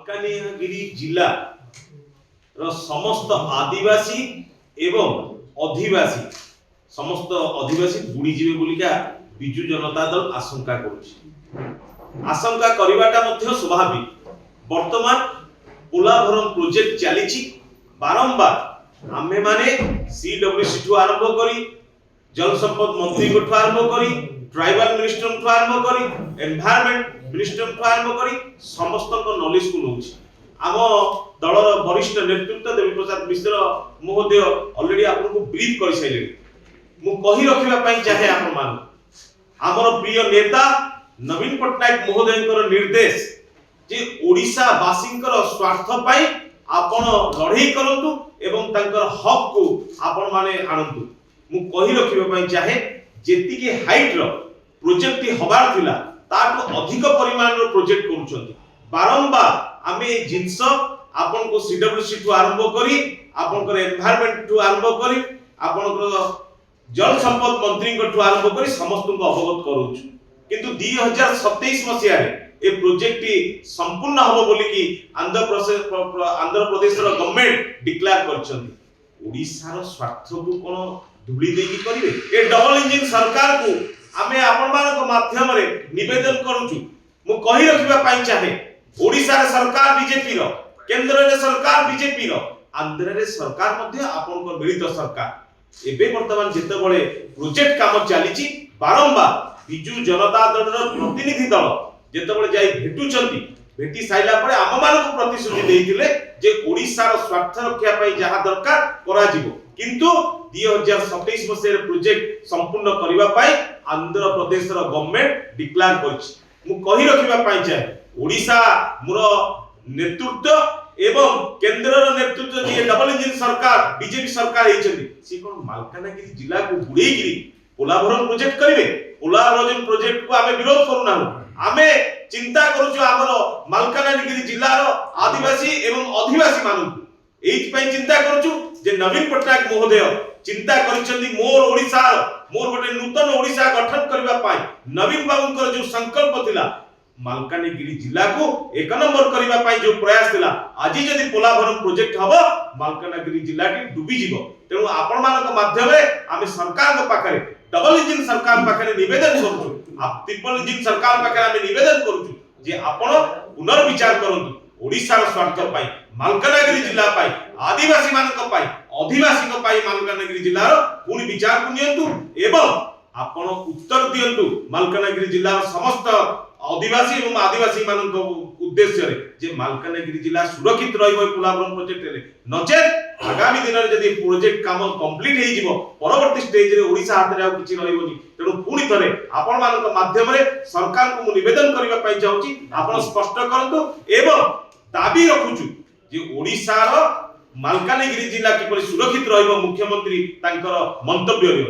मालकानगिरी जिला रो समस्त आदिवासी एवं अधिवासी समस्त अधिवासी बुड़ी जीवे बोलिका बिजु जनता दल आशंका करुछि। आशंका करिवाटा मध्य स्वाभाविक। वर्तमान पोलाभरम प्रोजेक्ट चलीछि। बारंबार आमे माने सीडब्ल्यूसी ठु आरंभ करी जल संपद मंत्री को आरंभ करी ट्राइबल मिनिस्टर को आरंभ करी एनवायरनमेंट मिनिस्टर को आरंभ करी समस्त को नॉलेज को नउछि। आम दलर वरिष्ठ नेतृत्व देवी प्रसाद मिश्र महोदय ऑलरेडी आपको ब्रीफ कर साइले। मु कहि रखिबा पई चाहे आपण मान हमर प्रिय नेता नवीन पटनायक महोदयकर निर्देश जे ओडिसा वासिंकर स्वार्थ पई आपण लड़ाई करंतु एवं तांकर हक को आपण माने आनंतु। मु कहि रखिबा पई चाहे जेतिके हाइट रो प्रोजेक्ट हबार थिला ताटो अधिक परिमाण रो प्रोजेक्ट करूछंती। बारंबार आमे जिंस आपन को सीडब्ल्यूसी टू आरंभ करी आपन को एनवायरनमेंट टू आरंभ करी आपन को जल संपद मंत्री को टू आरंभ करी समस्त को अवगत करूछु। किंतु 2027 मसिया रे ए प्रोजेक्ट संपूर्ण हबो बोली कि आंध्र प्रदेश रो गवर्नमेंट डिक्लेयर करछंती। ओडिसा रो स्वार्थ को कोन धुली देकी करिवे ए डबल इंजन सरकार को आमे आपन मान को माध्यम रे निवेदन करूछु। मु कहि रखिबा पई चाहे ओडिसा रे सरकार बीजेपी रो केंद्र रे सरकार बीजेपी रो आंध्र रे सरकार मध्ये आपन को मिलित सरकार एबे वर्तमान जेते बळे प्रोजेक्ट काम चलीची बारंबार बिजु जनता दल रो प्रतिनिधि दल जेते बळे जाई भेटुचंती भेटी साइला परे आम मान को प्रतिश्रुति देइतिले जे ओडिसा रो स्वार्थ रक्षा पई जहा दरकार करा जिवो। किंतु 2027 मसे प्रोजेक्ट संपूर्ण करिवा पई आंध्र प्रदेश रो गवर्नमेंट डिक्लेयर करछि। मु कहि रखिबा पई चाहे ओडिसा मुर नेतृत्व एवं केंद्र रो नेतृत्व जे डबल इंजन सरकार बीजेपी सरकार हेचंदी सी कोन मालकानगिरी जिला को बुड़ेगिरी पोलाभरम प्रोजेक्ट करिवे। पोलाभरम प्रोजेक्ट को आमे विरोध करूना आमे चिंता करूछु हमरो मालकानगिरी जिला रो आदिवासी एवं अधिवासी मानकु एइथ पई चिंता करूछु जे नवीन पटनायक महोदय चिंता करिसंदी मोर ओडिसा मोर गोटे नूतन ओडिसा गठन करबा पाई नवीन बाबूंकर जो संकल्प थिला मालकानगिरी जिला को एक नंबर करबा पाई जो प्रयास थिला आज जदी पोलाभरम प्रोजेक्ट हबो मालकानगिरी जिला के डूबी जिवो। तेनु आपण मानक माध्यम रे आमे सरकार को पाखरे डबल इंजन सरकार पाखरे निवेदन करूछु आप ट्रिपल इंजन सरकार पाखरे आमे निवेदन करूछु जे आपण पुनर्विचार करंतु ओडिसा रो स्वार्थ पाई मालकानगिरी जिला पाई आदिवासी मानक पाई अधिवासी को पाई मालकानगिरी जिला रो पुनी विचार को नियंतु एवं आपण उत्तर दियंतु मालकानगिरी जिला समस्त आदिवासी एवं आदिवासी मानक उद्देश्य रे जे मालकानगिरी जिला सुरक्षित रहिबो पोलाभरम प्रोजेक्ट रे नचेत आगामी दिन रे जदी प्रोजेक्ट काम कंप्लीट हेइ जिवो परवर्ती स्टेज रे ओडिसा हाथ रे आ किछि रहिबोनी। तेनु पुनी थरे आपण मानक माध्यम रे सरकार को निवेदन करबा पई चाहूची आपण स्पष्ट करंतु एवं दाबी रखुछु जे ओडिसा रो मालकानगिरी जिला किपरि सुरक्षित रहिबो मुख्यमंत्री तांकर मंतव्य रे।